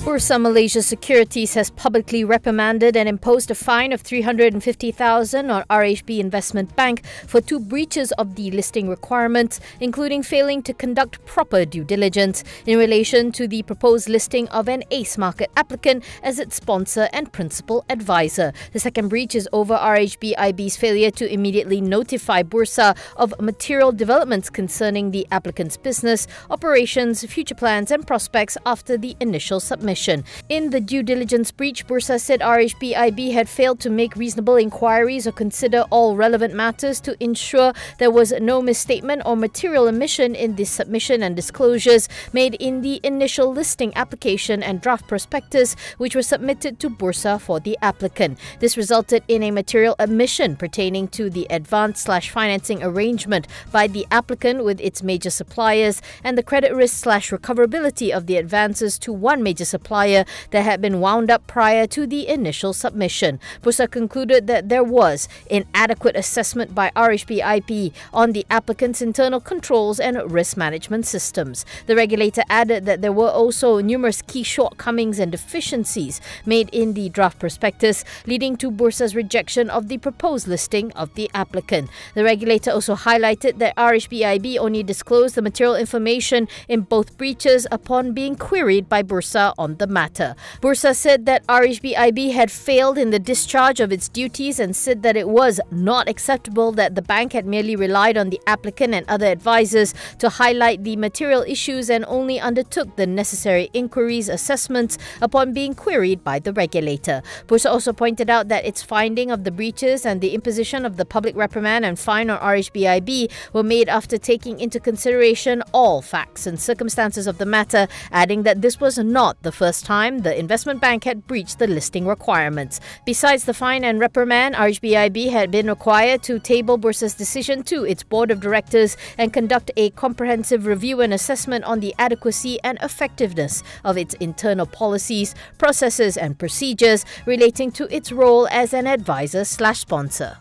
Bursa Malaysia Securities has publicly reprimanded and imposed a fine of 350,000 on RHB Investment Bank for 2 breaches of the listing requirements, including failing to conduct proper due diligence in relation to the proposed listing of an ACE market applicant as its sponsor and principal advisor. The second breach is over RHB IB's failure to immediately notify Bursa of material developments concerning the applicant's business, operations, future plans and prospects after the initial submission. In the due diligence breach, Bursa said RHB IB had failed to make reasonable inquiries or consider all relevant matters to ensure there was no misstatement or material omission in the submission and disclosures made in the initial listing application and draft prospectus which were submitted to Bursa for the applicant. This resulted in a material omission pertaining to the advance/financing arrangement by the applicant with its major suppliers and the credit risk/recoverability of the advances to one major supplier that had been wound up prior to the initial submission. Bursa concluded that there was inadequate assessment by RHB IB on the applicant's internal controls and risk management systems. The regulator added that there were also numerous key shortcomings and deficiencies made in the draft prospectus, leading to Bursa's rejection of the proposed listing of the applicant. The regulator also highlighted that RHB IB only disclosed the material information in both breaches upon being queried by Bursa on the matter. Bursa said that RHB IB had failed in the discharge of its duties and said that it was not acceptable that the bank had merely relied on the applicant and other advisors to highlight the material issues and only undertook the necessary inquiries assessments upon being queried by the regulator. Bursa also pointed out that its finding of the breaches and the imposition of the public reprimand and fine on RHB IB were made after taking into consideration all facts and circumstances of the matter, adding that this was not the first time the investment bank had breached the listing requirements. Besides the fine and reprimand, RHB IB had been required to table Bursa's decision to its board of directors and conduct a comprehensive review and assessment on the adequacy and effectiveness of its internal policies, processes and procedures relating to its role as an advisor/sponsor.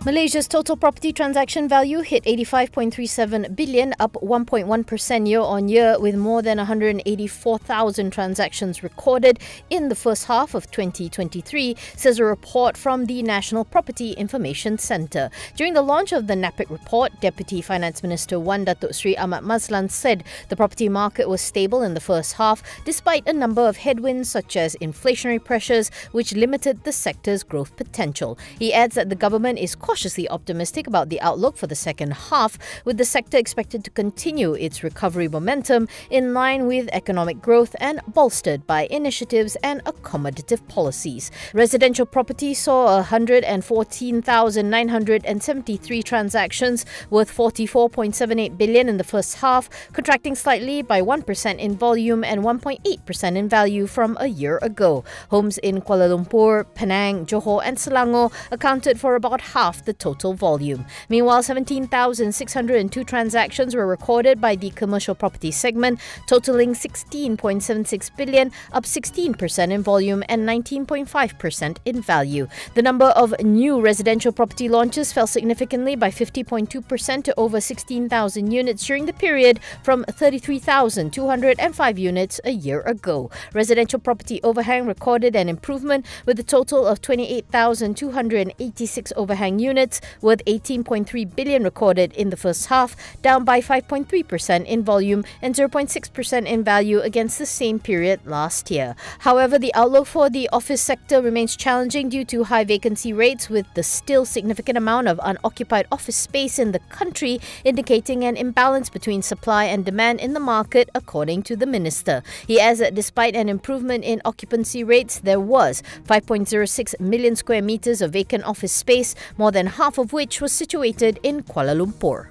Malaysia's total property transaction value hit 85.37 billion, up 1.1% year-on-year, with more than 184,000 transactions recorded in the first half of 2023, says a report from the National Property Information Centre. During the launch of the NAPIC report, Deputy Finance Minister Wan Datuk Sri Ahmad Mazlan said the property market was stable in the first half, despite a number of headwinds such as inflationary pressures, which limited the sector's growth potential. He adds that the government is cautiously optimistic about the outlook for the second half, with the sector expected to continue its recovery momentum in line with economic growth and bolstered by initiatives and accommodative policies. Residential property saw 114,973 transactions worth 44.78 billion in the first half, contracting slightly by 1% in volume and 1.8% in value from a year ago. Homes in Kuala Lumpur, Penang, Johor and Selangor accounted for about half the total volume. Meanwhile, 17,602 transactions were recorded by the commercial property segment, totaling 16.76 billion, up 16% in volume and 19.5% in value. The number of new residential property launches fell significantly by 50.2% to over 16,000 units during the period, from 33,205 units a year ago. Residential property overhang recorded an improvement, with a total of 28,286 overhang units worth 18.3 billion recorded in the first half, down by 5.3% in volume and 0.6% in value against the same period last year. However, the outlook for the office sector remains challenging due to high vacancy rates, with the still significant amount of unoccupied office space in the country, indicating an imbalance between supply and demand in the market, according to the minister. He adds that despite an improvement in occupancy rates, there was 5.06 million square meters of vacant office space, more than half of which was situated in Kuala Lumpur.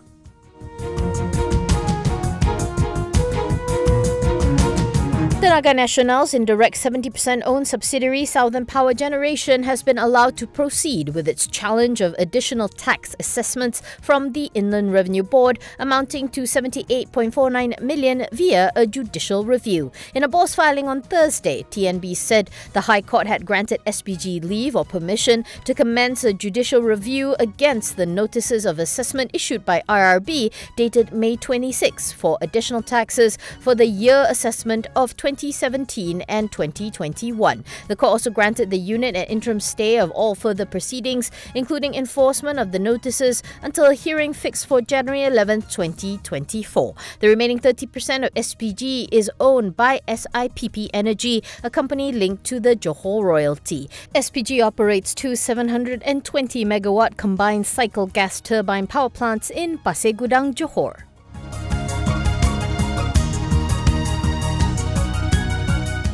Tenaga Nasional's indirect 70% owned subsidiary Southern Power Generation has been allowed to proceed with its challenge of additional tax assessments from the Inland Revenue Board amounting to 78.49 million via a judicial review. In a BOS filing on Thursday, TNB said the High Court had granted SPG leave or permission to commence a judicial review against the notices of assessment issued by RRB dated May 26 for additional taxes for the year assessment of 2017 and 2021. The court also granted the unit an interim stay of all further proceedings, including enforcement of the notices, until a hearing fixed for January 11, 2024. The remaining 30% of SPG is owned by SIPP Energy, a company linked to the Johor royalty. SPG operates two 720 megawatt combined cycle gas turbine power plants in Pasir Gudang, Johor.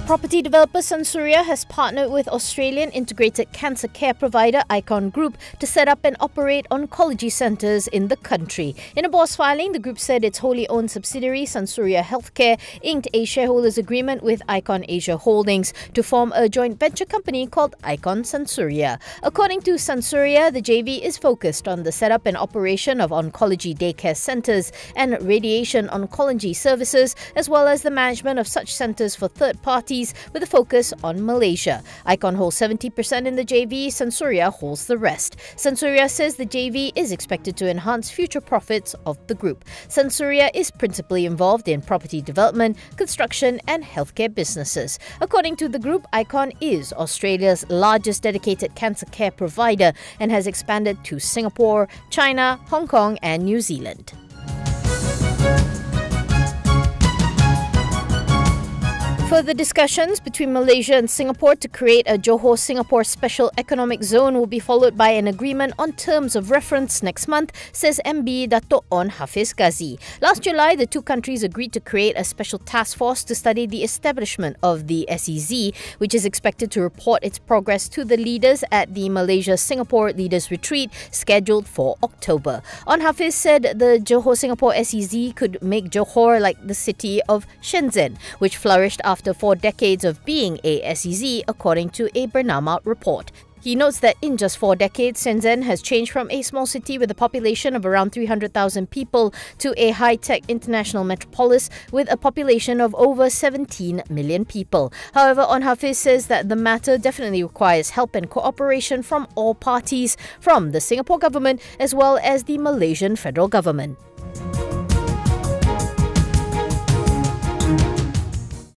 Property developer Sunsuria has partnered with Australian integrated cancer care provider Icon Group to set up and operate oncology centres in the country. In a BOS filing, the group said its wholly owned subsidiary Sunsuria Healthcare inked a shareholders agreement with Icon Asia Holdings to form a joint venture company called Icon Sunsuria. According to Sunsuria, the JV is focused on the setup and operation of oncology daycare centres and radiation oncology services, as well as the management of such centres for third parties with a focus on Malaysia. Icon holds 70% in the JV, Sunsuria holds the rest. Sunsuria says the JV is expected to enhance future profits of the group. Sunsuria is principally involved in property development, construction and healthcare businesses. According to the group, Icon is Australia's largest dedicated cancer care provider and has expanded to Singapore, China, Hong Kong and New Zealand. Further discussions between Malaysia and Singapore to create a Johor-Singapore Special Economic Zone will be followed by an agreement on terms of reference next month, says MB Dato' On Hafiz Ghazi. Last July, the two countries agreed to create a special task force to study the establishment of the SEZ, which is expected to report its progress to the leaders at the Malaysia-Singapore Leaders Retreat scheduled for October. On Hafiz said the Johor-Singapore SEZ could make Johor like the city of Shenzhen, which flourished after 4 decades of being a SEZ, according to a Bernama report. He notes that in just 4 decades, Shenzhen has changed from a small city with a population of around 300,000 people to a high-tech international metropolis with a population of over 17 million people. However, On Hafiz says that the matter definitely requires help and cooperation from all parties, from the Singapore government as well as the Malaysian federal government.